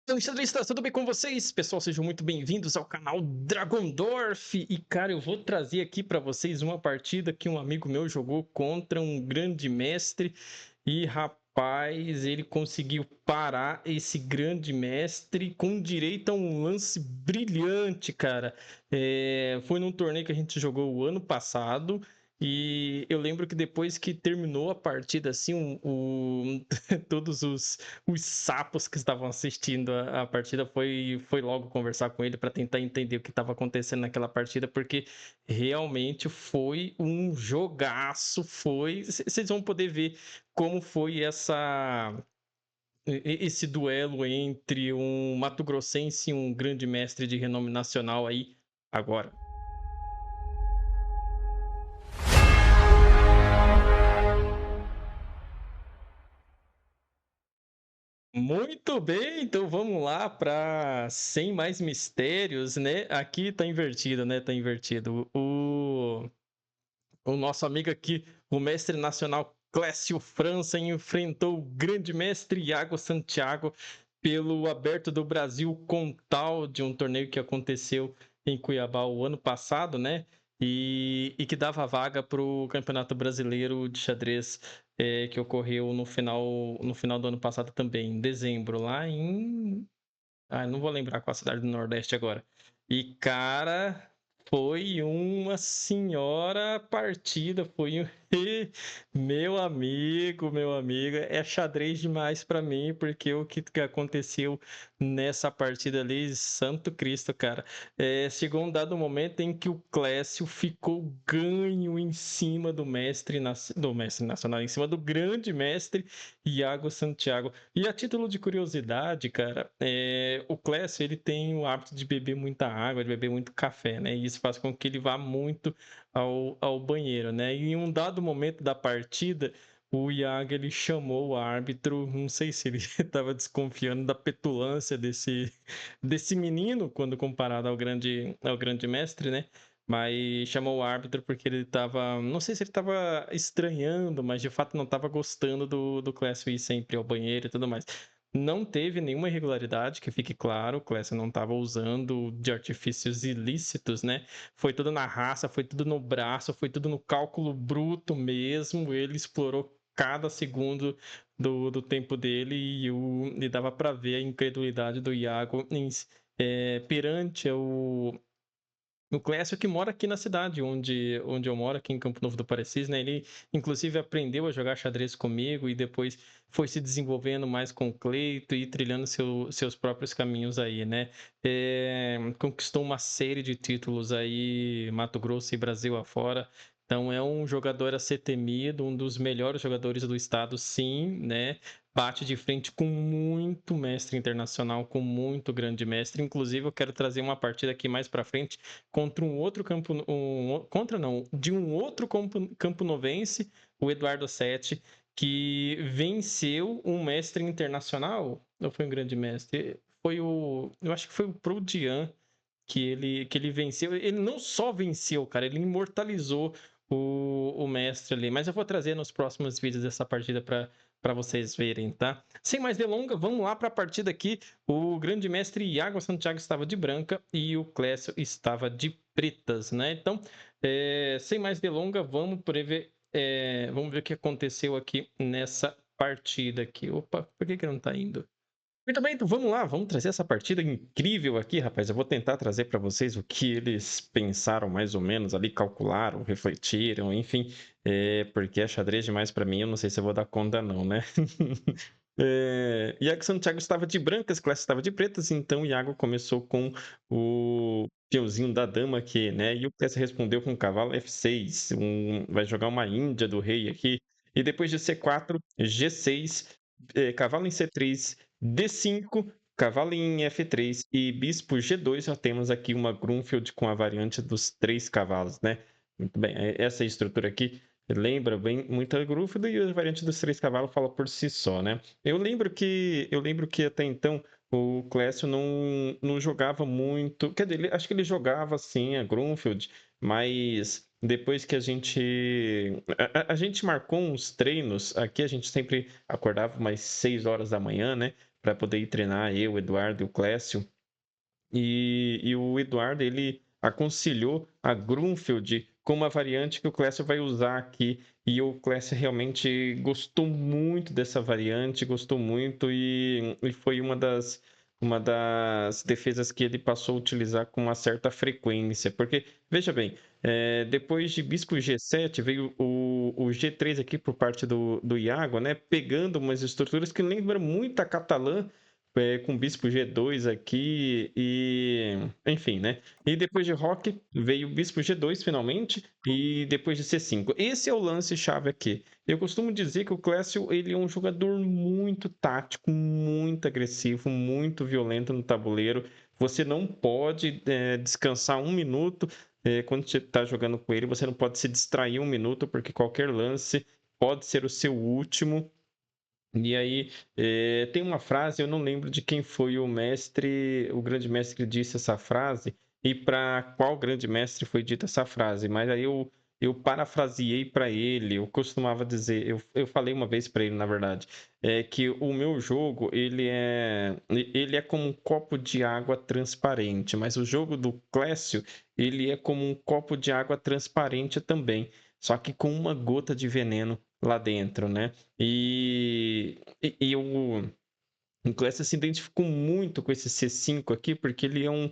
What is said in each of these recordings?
Fala, xadristas, tudo bem com vocês? Pessoal, sejam muito bem-vindos ao canal Dragondorf. E, cara, eu vou trazer aqui para vocês uma partida que um amigo meu jogou contra um grande mestre. E, rapaz, ele conseguiu parar esse grande mestre com direito a um lance brilhante, cara. Foi num torneio que a gente jogou o ano passado. E eu lembro que depois que terminou a partida, assim, todos os sapos que estavam assistindo a partida foi logo conversar com ele para tentar entender o que estava acontecendo naquela partida, porque realmente foi um jogaço. Vocês vão poder ver como foi esse duelo entre um mato-grossense e um grande mestre de renome nacional aí agora. Muito bem, então vamos lá para sem mais mistérios, né? Aqui tá invertido, né? Tá invertido. O nosso amigo aqui, o mestre nacional Clécio França, enfrentou o grande mestre Iago Santiago pelo Aberto do Brasil Contal, de um torneio que aconteceu em Cuiabá o ano passado, né? E que dava vaga para o Campeonato Brasileiro de Xadrez, que ocorreu no final do ano passado também, em dezembro, lá em. Ah, não vou lembrar qual a cidade do Nordeste agora. E, cara, foi uma senhora partida, meu amigo, é xadrez demais pra mim, porque o que aconteceu nessa partida ali, Santo Cristo, cara. Chegou um dado momento em que o Clécio ficou ganho em cima do mestre nacional, em cima do grande mestre Iago Santiago. E a título de curiosidade, cara, o Clécio ele tem o hábito de beber muita água, de beber muito café, né? E isso faz com que ele vá muito ao banheiro, né? E em um dado momento da partida, o Iago ele chamou o árbitro, não sei se ele estava desconfiando da petulância desse menino quando comparado ao grande mestre, né? Mas chamou o árbitro porque ele estava, não sei se ele estava estranhando, mas de fato não estava gostando do Clécio ir sempre ao banheiro e tudo mais. Não teve nenhuma irregularidade, que fique claro, o Clécio não estava usando de artifícios ilícitos, né? Foi tudo na raça, foi tudo no braço, foi tudo no cálculo bruto mesmo. Ele explorou cada segundo do tempo dele e dava para ver a incredulidade do Iago perante o Clécio, que mora aqui na cidade onde eu moro, aqui em Campo Novo do Parecis, né? Ele, inclusive, aprendeu a jogar xadrez comigo e depois foi se desenvolvendo mais com o Cleito e trilhando seus próprios caminhos aí, né? Conquistou uma série de títulos aí, Mato Grosso e Brasil afora. Então, é um jogador a ser temido, um dos melhores jogadores do estado, sim, né? Bate de frente com muito mestre internacional, com muito grande mestre. Inclusive, eu quero trazer uma partida aqui mais para frente contra um outro contra não, de um outro camponovense, o Eduardo Sete, que venceu um mestre internacional, ou foi um grande mestre? Eu acho que foi o Prodian que ele venceu. Ele não só venceu, cara, ele imortalizou o mestre ali. Mas eu vou trazer nos próximos vídeos essa partida para vocês verem, tá? Sem mais delongas, vamos lá para a partida aqui. O grande mestre Iago Santiago estava de branca e o Clécio estava de pretas, né? Então, sem mais delongas, vamos ver o que aconteceu aqui nessa partida aqui. Opa, por que não tá indo? Muito bem, então vamos lá, vamos trazer essa partida incrível aqui, rapaz. Eu vou tentar trazer para vocês o que eles pensaram mais ou menos ali, calcularam, refletiram, enfim, porque é xadrez demais para mim, eu não sei se eu vou dar conta não, né? Iago Santiago estava de brancas, Clécio estava de pretas, então Iago começou com o peãozinho da dama aqui, né? E o Clécio respondeu com cavalo F6, vai jogar uma Índia do rei aqui, e depois de C4, G6, cavalo em C3, D5, cavalo em F3 e bispo G2, já temos aqui uma Grunfeld com a variante dos 3 cavalos, né? Muito bem, essa estrutura aqui lembra bem muito a Grunfeld e a variante dos 3 cavalos fala por si só, né? Eu lembro que até então o Clécio não jogava muito, quer dizer, acho que ele jogava sim a Grunfeld, mas depois que a gente marcou uns treinos, aqui a gente sempre acordava umas 6 horas da manhã, né? para poder ir treinar, eu, o Eduardo e o Clécio. E o Eduardo, ele aconselhou a Grunfeld como a variante que o Clécio vai usar aqui. E o Clécio realmente gostou muito dessa variante, gostou muito e foi uma das defesas que ele passou a utilizar com uma certa frequência. Porque, veja bem, depois de Bispo G7, veio o G3 aqui por parte do Iago, né? Pegando umas estruturas que lembram muito a Catalã, com Bispo G2 aqui e enfim, né? E depois de Rock veio o Bispo G2 finalmente e depois de C5. Esse é o lance chave aqui. Eu costumo dizer que o Clécio ele é um jogador muito tático, muito agressivo, muito violento no tabuleiro. Você não pode descansar um minuto quando você está jogando com ele. Você não pode se distrair um minuto porque qualquer lance pode ser o seu último. E aí, tem uma frase, eu não lembro de quem foi o mestre, o grande mestre que disse essa frase, e para qual grande mestre foi dita essa frase, mas aí eu parafraseei para ele, eu costumava dizer, eu falei uma vez para ele, na verdade, que o meu jogo, ele é como um copo de água transparente, mas o jogo do Clécio, ele é como um copo de água transparente também, só que com uma gota de veneno lá dentro, né? E o Clécio se identificou muito com esse C5 aqui, porque ele é um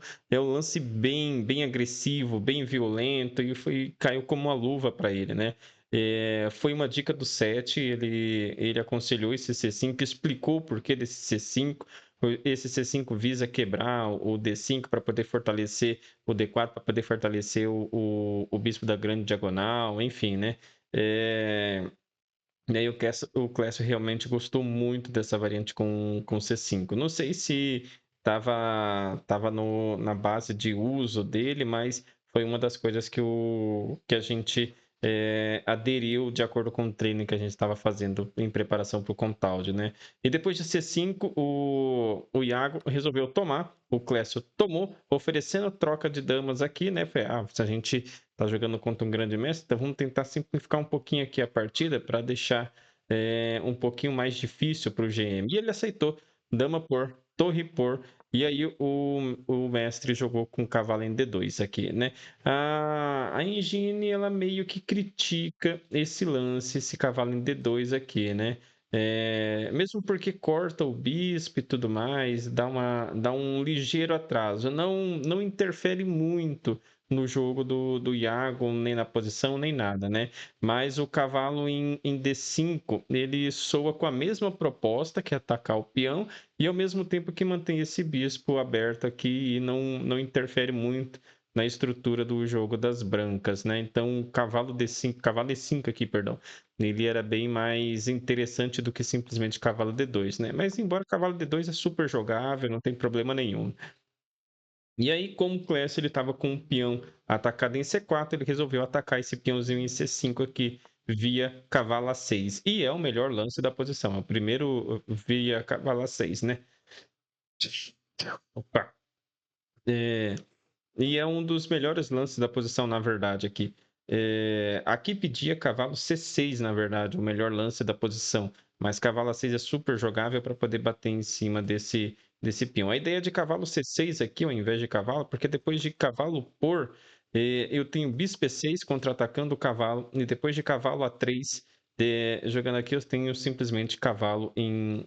lance bem agressivo, bem violento, e caiu como uma luva para ele, né? Foi uma dica do 7, ele aconselhou esse C5, explicou o porquê desse C5. Esse C5 visa quebrar o D5 para poder fortalecer o D4, para poder fortalecer o Bispo da Grande Diagonal, enfim, né? E aí o Clécio realmente gostou muito dessa variante com C5. Não sei se tava na base de uso dele, mas foi uma das coisas que a gente aderiu de acordo com o treino que a gente estava fazendo em preparação para o Contalde, né? E depois de C5, o Iago resolveu tomar, o Clécio tomou, oferecendo troca de damas aqui, né? Foi, se a gente tá jogando contra um grande mestre, então vamos tentar simplificar um pouquinho aqui a partida para deixar um pouquinho mais difícil para o GM. E ele aceitou, dama por, torre por, e aí o mestre jogou com cavalo em D2 aqui, né? A Engine, ela meio que critica esse lance, esse cavalo em D2 aqui, né? Mesmo porque corta o bispo e tudo mais, dá um ligeiro atraso. Não interfere muito no jogo do Iago, nem na posição, nem nada, né? Mas o cavalo em D5, ele soa com a mesma proposta, que é atacar o peão, e ao mesmo tempo que mantém esse bispo aberto aqui e não interfere muito na estrutura do jogo das brancas, né? Então, cavalo E5 aqui, perdão, ele era bem mais interessante do que simplesmente cavalo D2, né? Mas embora cavalo D2 é super jogável, não tem problema nenhum. E aí, como o Clécio ele estava com um peão atacado em C4, ele resolveu atacar esse peãozinho em C5 aqui via cavalo A6. E é o melhor lance da posição. É o primeiro via cavalo A6, né? Opa. E é um dos melhores lances da posição, na verdade, aqui. Aqui pedia cavalo C6, na verdade, o melhor lance da posição. Mas cavalo A6 é super jogável para poder bater em cima desse peão. A ideia de cavalo C6 aqui, ao invés de cavalo, porque depois de cavalo por, eu tenho bispo E6 contra-atacando o cavalo, e depois de cavalo A3, jogando aqui, eu tenho simplesmente cavalo em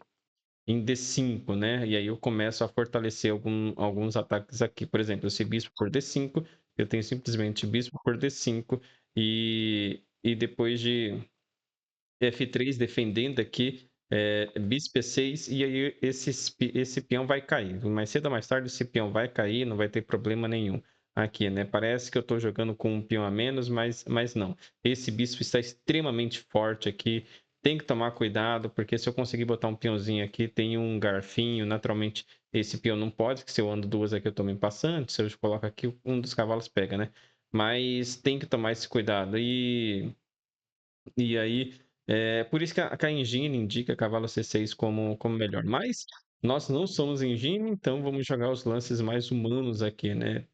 D5, né? E aí eu começo a fortalecer alguns ataques aqui. Por exemplo, esse bispo por D5, eu tenho simplesmente bispo por D5 e depois de F3 defendendo aqui, bispo E6, e aí esse peão vai cair. Mais cedo ou mais tarde esse peão vai cair, não vai ter problema nenhum aqui, né? Parece que eu estou jogando com um peão a menos, mas não. Esse bispo está extremamente forte aqui. Tem que tomar cuidado, porque se eu conseguir botar um peãozinho aqui, tem um garfinho, naturalmente esse peão não pode, que se eu ando duas aqui eu tomo em passante, se eu coloco aqui, um dos cavalos pega, né? Mas tem que tomar esse cuidado. E aí, por isso que a engine indica cavalo C6 como melhor. Mas nós não somos engine, então vamos jogar os lances mais humanos aqui, né?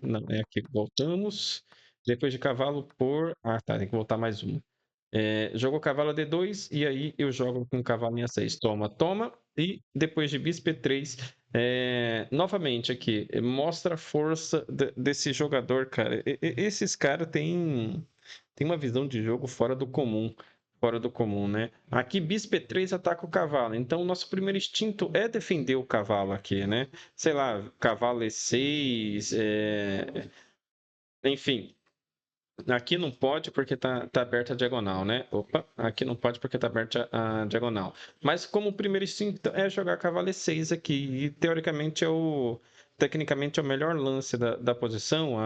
Não, é aqui. Voltamos. Depois de cavalo por. Ah, tá, tem que voltar mais um. Jogou cavalo D2 e aí eu jogo com cavalo em A6. Toma, toma. e depois de bispo E3, novamente aqui, mostra a força desse jogador, cara. Esses caras têm uma visão de jogo fora do comum, né? Aqui, bispo E3 ataca o cavalo, então o nosso primeiro instinto é defender o cavalo aqui, né? Sei lá, cavalo E6, enfim. Aqui não pode porque tá aberta a diagonal, né? Opa, aqui não pode porque tá aberta a diagonal. Mas como o primeiro instinto é jogar cavalo E6 aqui, e teoricamente tecnicamente é o melhor lance da posição,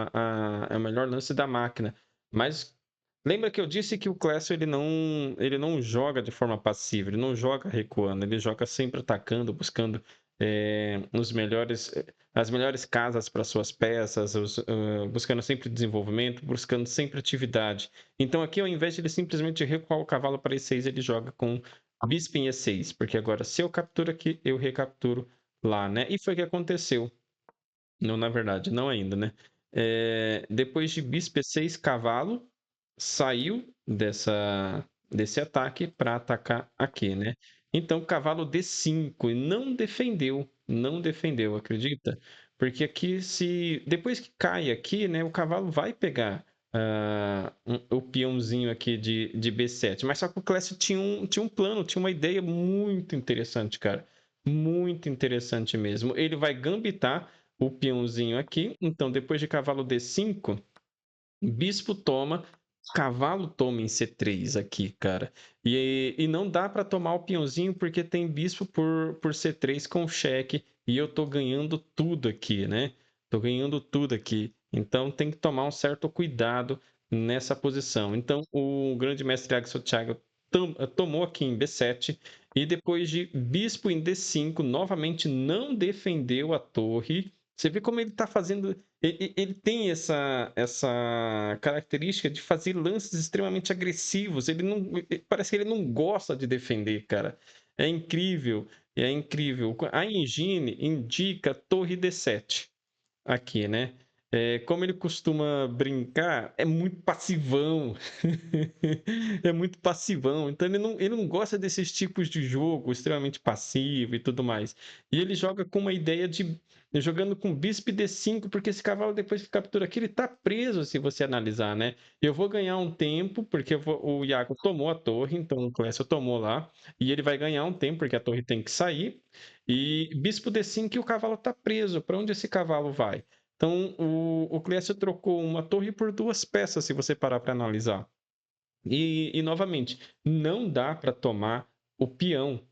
é o melhor lance da máquina. Mas lembra que eu disse que o Clécio ele não joga de forma passiva, ele não joga recuando, ele joga sempre atacando, buscando os melhores as melhores casas para suas peças, buscando sempre desenvolvimento, buscando sempre atividade. Então aqui, ao invés de ele simplesmente recuar o cavalo para E6, ele joga com bispo em E6, porque agora se eu capturo aqui, eu recapturo lá, né? E foi o que aconteceu. Não, na verdade, não ainda, né? Depois de bispo E6, cavalo saiu desse ataque para atacar aqui, né? Então, cavalo D5 e não defendeu, acredita? Porque aqui, se depois que cai aqui, né, o cavalo vai pegar o peãozinho aqui de B7. Mas só que o Clécio tinha um plano, tinha uma ideia muito interessante, cara. Muito interessante mesmo. Ele vai gambitar o peãozinho aqui. Então, depois de cavalo D5, bispo toma, cavalo toma em C3 aqui, cara. E não dá para tomar o peãozinho porque tem bispo por C3 com cheque e eu tô ganhando tudo aqui, né? Tô ganhando tudo aqui. Então tem que tomar um certo cuidado nessa posição. Então o grande mestre Agso Thiago tomou aqui em B7 e depois de bispo em D5, novamente não defendeu a torre. Você vê como ele está fazendo. Ele tem essa característica de fazer lances extremamente agressivos. Ele não, parece que ele não gosta de defender, cara. É incrível, é incrível. A engine indica torre D7 aqui, né? Como ele costuma brincar, é muito passivão. É muito passivão. Então ele não gosta desses tipos de jogo extremamente passivo e tudo mais. E ele joga com uma ideia de jogando com bispo D5, porque esse cavalo depois que captura aqui, ele tá preso se você analisar, né? Eu vou ganhar um tempo, porque o Iago tomou a torre, então o Clécio tomou lá, e ele vai ganhar um tempo, porque a torre tem que sair. E bispo D5 e o cavalo tá preso. Para onde esse cavalo vai? Então, o Clécio trocou uma torre por duas peças, se você parar para analisar. E novamente, não dá para tomar o peão,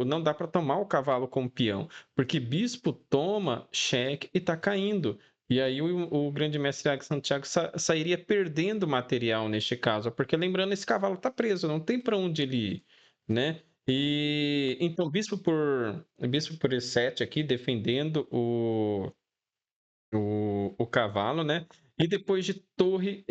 não dá para tomar o cavalo com peão, porque bispo toma cheque e está caindo. E aí o grande mestre Alex Santiago sairia perdendo material neste caso, porque lembrando, esse cavalo está preso, não tem para onde ele ir, né? E então bispo por E7 aqui defendendo o cavalo, né? E depois de torre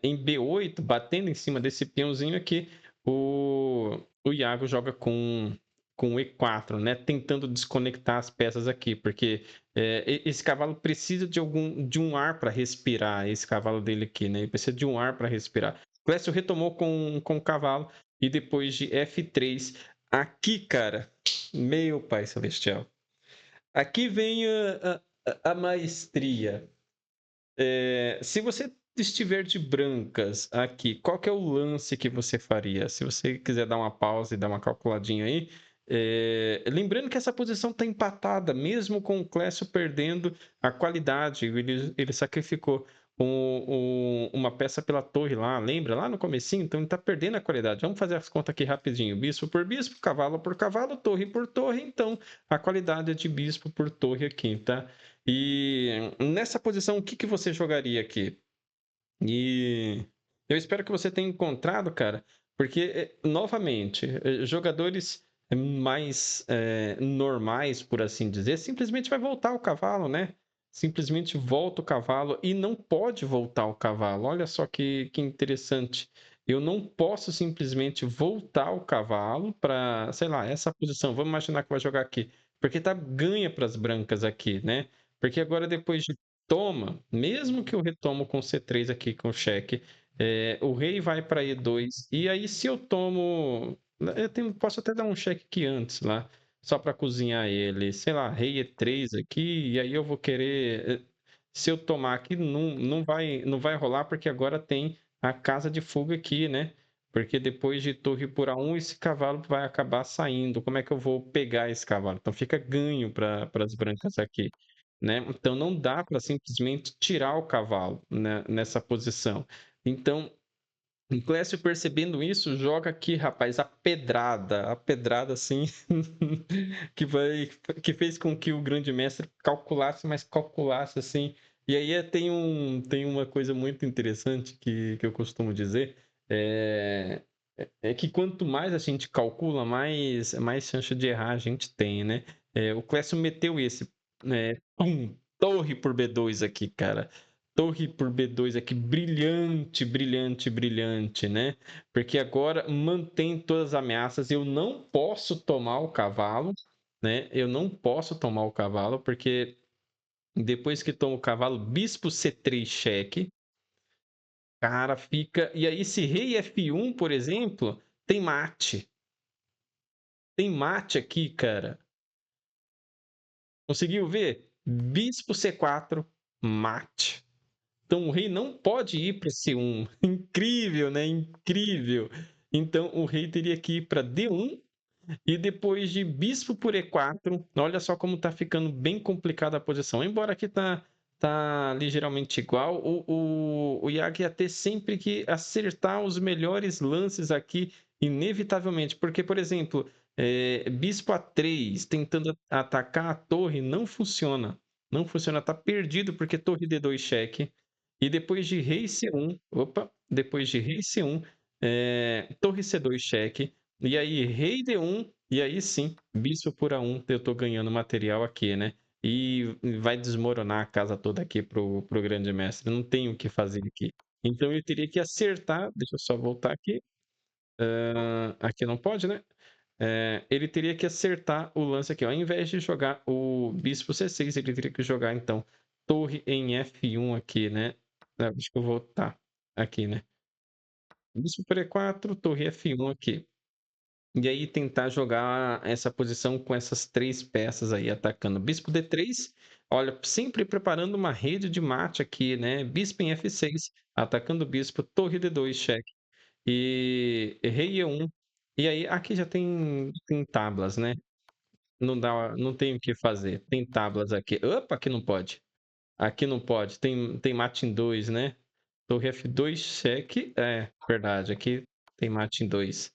em B8, batendo em cima desse peãozinho aqui, o Iago joga com E4, né? Tentando desconectar as peças aqui, porque esse cavalo precisa de um ar para respirar, esse cavalo dele aqui, né? Ele precisa de um ar para respirar. Clécio retomou com o cavalo e depois de F3, aqui, cara, meu pai celestial. Aqui vem a maestria. Se você estiver de brancas aqui, qual que é o lance que você faria? Se você quiser dar uma pausa e dar uma calculadinha aí. Lembrando que essa posição está empatada, mesmo com o Clécio perdendo a qualidade. Ele sacrificou uma peça pela torre lá, lembra? Lá no comecinho, então ele está perdendo a qualidade. Vamos fazer as contas aqui rapidinho. Bispo por bispo, cavalo por cavalo, torre por torre. Então, a qualidade é de bispo por torre aqui, tá? E nessa posição, o que que você jogaria aqui? E eu espero que você tenha encontrado, cara, porque, novamente, jogadores mais normais, por assim dizer, simplesmente vai voltar o cavalo, né? Simplesmente volta o cavalo e não pode voltar o cavalo. Olha só que interessante. Eu não posso simplesmente voltar o cavalo para, sei lá, essa posição. Vamos imaginar que vai jogar aqui. Porque tá ganha para as brancas aqui, né? Porque agora, depois de toma, mesmo que eu retomo com C3 aqui com cheque, o rei vai para E2, e aí se eu tomo, posso até dar um cheque aqui antes lá, só para cozinhar ele. Sei lá, rei E3 aqui, e aí eu vou querer. Se eu tomar aqui, não vai rolar, porque agora tem a casa de fuga aqui, né? Porque depois de torre por A1, esse cavalo vai acabar saindo. Como é que eu vou pegar esse cavalo? Então fica ganho para as brancas aqui, né? Então não dá para simplesmente tirar o cavalo, né, nessa posição. Então o Clécio, percebendo isso, joga aqui, rapaz, a pedrada assim, que vai, que fez com que o grande mestre calculasse, mas calculasse assim. E aí tem uma coisa muito interessante que eu costumo dizer, é, é que quanto mais a gente calcula, mais chance de errar a gente tem, né? O Clécio meteu esse, né? Pum, torre por B2 aqui, cara. Torre por B2 aqui, brilhante, brilhante, brilhante, né? Porque agora mantém todas as ameaças. Eu não posso tomar o cavalo, né? Eu não posso tomar o cavalo, porque depois que toma o cavalo, bispo C3 cheque, cara, fica. E aí, se rei F1, por exemplo, tem mate. Tem mate aqui, cara. Conseguiu ver? Bispo C4, mate. Então o rei não pode ir para C1. Incrível, né? Incrível. Então o rei teria que ir para D1 e depois de bispo por E4. Olha só como tá ficando bem complicada a posição. Embora aqui tá ligeiramente igual, o Iag ia ter sempre que acertar os melhores lances aqui, inevitavelmente. Porque, por exemplo, bispo A3 tentando atacar a torre não funciona. Não funciona, tá perdido porque torre D2 cheque. E depois de rei C1, opa, depois de rei C1, torre C2 cheque. E aí, rei D1, e aí sim, bispo por A1, eu tô ganhando material aqui, né? E vai desmoronar a casa toda aqui pro grande mestre. Não tem o que fazer aqui. Então eu teria que acertar. Deixa eu só voltar aqui. Aqui não pode, né? Ele teria que acertar o lance aqui. Ó. Ao invés de jogar o bispo C6, ele teria que jogar, então, torre em F1 aqui, né? Acho que eu vou. Tá, aqui, né? Bispo por E4, torre F1 aqui. E aí tentar jogar essa posição com essas três peças aí atacando. Bispo D3, olha, sempre preparando uma rede de mate aqui, né? Bispo em F6, atacando o bispo, torre D2, cheque. E rei E1. E aí, aqui já tem tablas, né? Não tem o que fazer. Tem tablas aqui. Opa, aqui não pode. Aqui não pode. Tem mate em 2, né? Torre F2, cheque. É, verdade. Aqui tem mate em 2.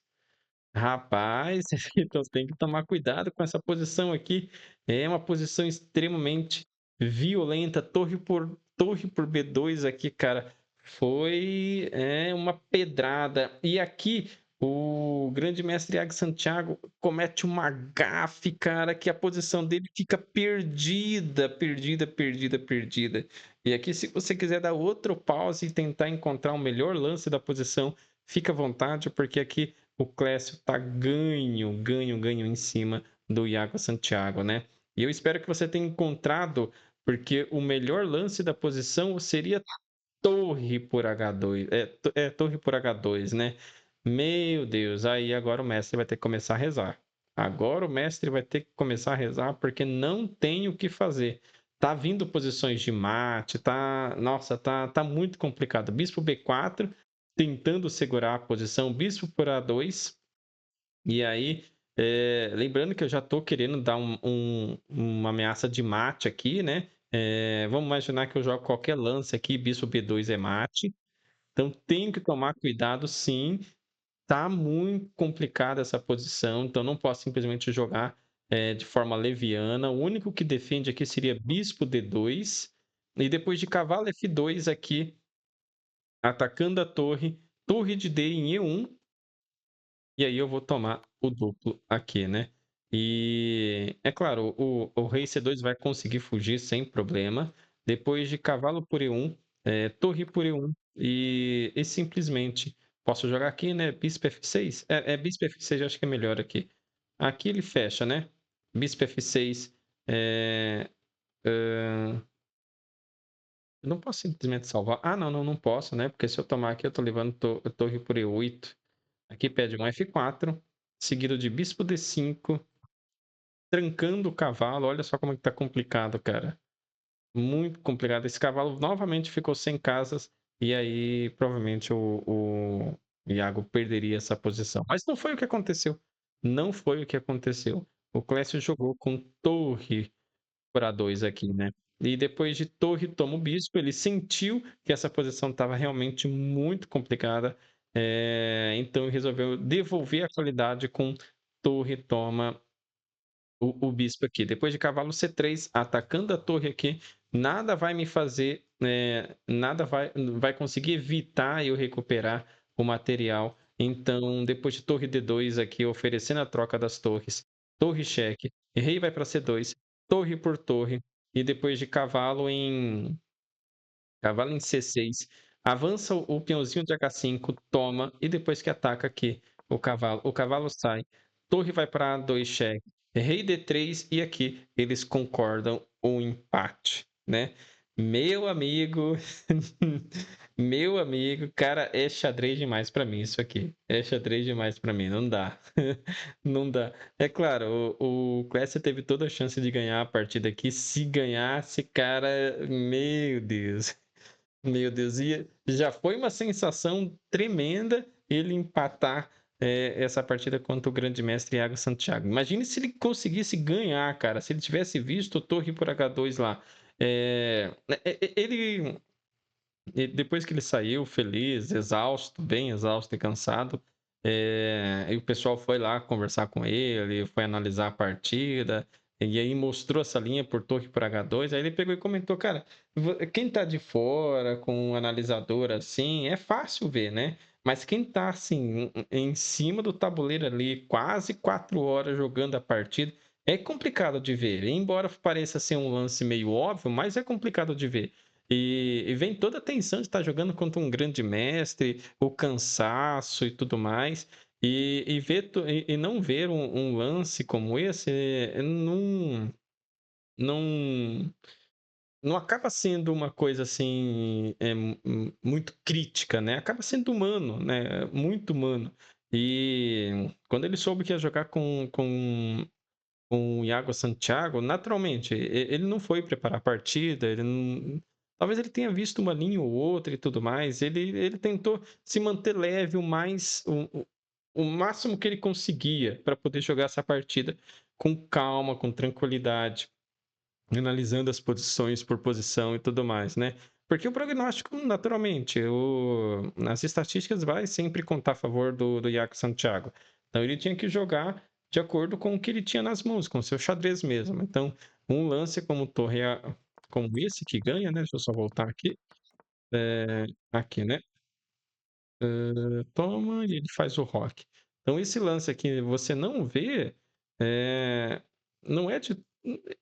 Rapaz, então tem que tomar cuidado com essa posição aqui. É uma posição extremamente violenta. Torre por B2 aqui, cara. Foi uma pedrada. E aqui o grande mestre Iago Santiago comete uma gafe, cara, que a posição dele fica perdida, perdida, perdida, perdida. E aqui, se você quiser dar outro pause e tentar encontrar o melhor lance da posição, fica à vontade, porque aqui o Clécio tá ganho, ganho, ganho em cima do Iago Santiago, né? E eu espero que você tenha encontrado, porque o melhor lance da posição seria torre por H2. Torre por H2, né? Meu Deus, aí agora o mestre vai ter que começar a rezar. Agora o mestre vai ter que começar a rezar, porque não tem o que fazer. Tá vindo posições de mate, nossa, tá muito complicado. Bispo B4 tentando segurar a posição, bispo por A2, e aí, lembrando que eu já tô querendo dar uma ameaça de mate aqui, né? Vamos imaginar que eu jogo qualquer lance aqui, bispo B2 é mate. Então tenho que tomar cuidado, sim. Tá muito complicada essa posição, então não posso simplesmente jogar de forma leviana. O único que defende aqui seria bispo D2. E depois de cavalo F2 aqui, atacando a torre, torre de D em E1. E aí eu vou tomar o duplo aqui, né? E é claro, o rei C2 vai conseguir fugir sem problema. Depois de cavalo por E1, torre por E1 e simplesmente posso jogar aqui, né? Bispo F6. Bispo F6 eu acho que é melhor aqui. Aqui ele fecha, né? Bispo F6. É, é, eu não posso simplesmente salvar. Ah, não posso, né? Porque se eu tomar aqui, eu tô levando torre por E8. Aqui pede um F4, seguido de bispo D5. trancando o cavalo. Olha só como é que tá complicado, cara. Muito complicado. Esse cavalo novamente ficou sem casas e aí provavelmente o Iago perderia essa posição. Mas não foi o que aconteceu. Não foi o que aconteceu. O Clécio jogou com torre para 2 aqui, né? E depois de torre toma o bispo, ele sentiu que essa posição estava realmente muito complicada, então resolveu devolver a qualidade com torre toma o bispo aqui. Depois de cavalo C3, atacando a torre aqui, nada vai me fazer, nada vai conseguir evitar eu recuperar o material. Então, depois de torre D2 aqui, oferecendo a troca das torres, torre cheque, rei vai para C2, torre por torre, e depois de cavalo em C6, avança o peãozinho de H5, toma, e depois que ataca aqui o cavalo sai, torre vai para A2 cheque, rei D3, e aqui eles concordam o empate, né? Meu amigo, meu amigo, cara, é xadrez demais pra mim isso aqui. É xadrez demais pra mim, não dá. Não dá. É claro, o Clécio teve toda a chance de ganhar a partida aqui. Se ganhasse, cara, meu Deus. Meu Deus, e já foi uma sensação tremenda ele empatar essa partida contra o grande mestre Iago Santiago. Imagine se ele conseguisse ganhar, cara, se ele tivesse visto o torre por H2 lá. Ele, depois que ele saiu feliz, exausto, bem exausto e cansado, e o pessoal foi lá conversar com ele, foi analisar a partida, e aí mostrou essa linha por torre por H2, aí ele pegou e comentou, cara, quem tá de fora com um analisador assim, é fácil ver, né? Mas quem tá assim, em cima do tabuleiro ali, quase 4 horas jogando a partida, é complicado de ver. Embora pareça ser um lance meio óbvio, mas é complicado de ver. E vem toda a tensão de estar jogando contra um grande mestre, o cansaço e tudo mais. E não ver um lance como esse não, não acaba sendo uma coisa assim muito crítica, né? Acaba sendo humano, né? Muito humano. E quando ele soube que ia jogar com o Iago Santiago, naturalmente, ele não foi preparar a partida, ele não... Talvez ele tenha visto uma linha ou outra e tudo mais. Ele tentou se manter leve o máximo que ele conseguia para poder jogar essa partida com calma, com tranquilidade, analisando as posições por posição e tudo mais, né? Porque o prognóstico, naturalmente, as estatísticas vai sempre contar a favor do Iago Santiago. Então ele tinha que jogar de acordo com o que ele tinha nas mãos, com o seu xadrez mesmo. Então, um lance como torre como esse que ganha, né? Deixa eu só voltar aqui. Aqui, né? Toma e ele faz o rock. Então, esse lance aqui você não vê, não é de.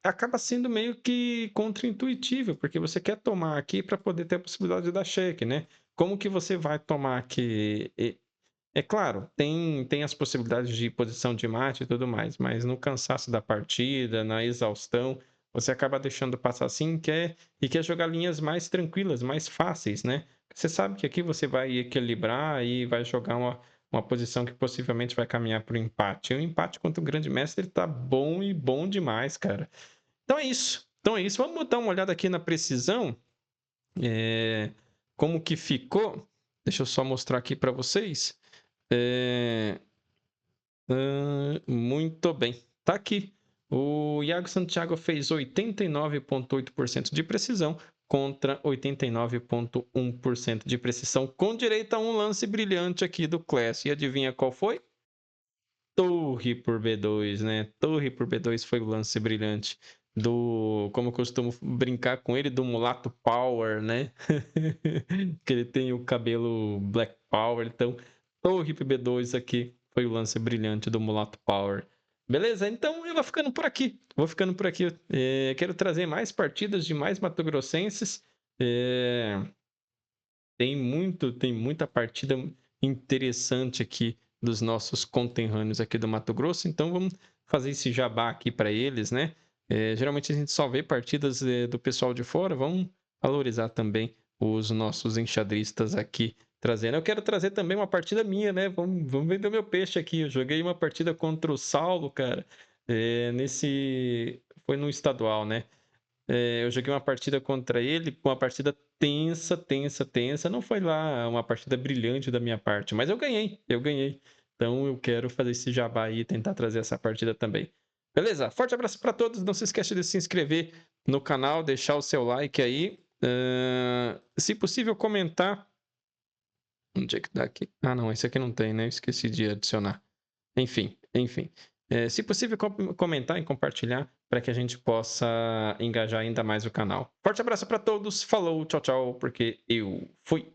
Acaba sendo meio que contra-intuitivo, porque você quer tomar aqui para poder ter a possibilidade de dar cheque, né? Como que você vai tomar aqui? É claro, tem as possibilidades de posição de mate e tudo mais, mas no cansaço da partida, na exaustão, você acaba deixando passar assim e quer jogar linhas mais tranquilas, mais fáceis, né? Você sabe que aqui você vai equilibrar e vai jogar uma posição que possivelmente vai caminhar para o empate. E o empate contra o grande mestre tá bom e bom demais, cara. Então é isso. Então é isso. Vamos dar uma olhada aqui na precisão. Como que ficou? Deixa eu só mostrar aqui para vocês. É, muito bem. Tá aqui. O Iago Santiago fez 89,8% de precisão contra 89,1% de precisão, com direito a um lance brilhante aqui do Clash. E adivinha qual foi? Torre por B2, né? Torre por B2 foi o lance brilhante como eu costumo brincar com ele, do Mulato Power, né? Que ele tem o cabelo Black Power. Então, Torre por B2 aqui foi o lance brilhante do Mulato Power. Beleza? Então eu vou ficando por aqui. Vou ficando por aqui. Quero trazer mais partidas de mais mato-grossenses. Tem muita partida interessante aqui dos nossos conterrâneos aqui do Mato Grosso, então vamos fazer esse jabá aqui para eles, né? Geralmente a gente só vê partidas do pessoal de fora, vamos valorizar também os nossos enxadristas aqui trazendo. Eu quero trazer também uma partida minha, né? Vamos vender meu peixe aqui. Eu joguei uma partida contra o Saulo, cara. Foi no estadual, né? Eu joguei uma partida contra ele, uma partida tensa, tensa, tensa. Não foi lá uma partida brilhante da minha parte, mas eu ganhei, eu ganhei. Então eu quero fazer esse jabá aí e tentar trazer essa partida também. Beleza? Forte abraço para todos. Não se esqueça de se inscrever no canal, deixar o seu like aí. Se possível, comentar. Onde é que tá aqui? Ah, não, esse aqui não tem, né? Eu esqueci de adicionar. Enfim, enfim. Se possível, comentar e compartilhar para que a gente possa engajar ainda mais o canal. Forte abraço para todos. Falou, tchau, tchau, porque eu fui.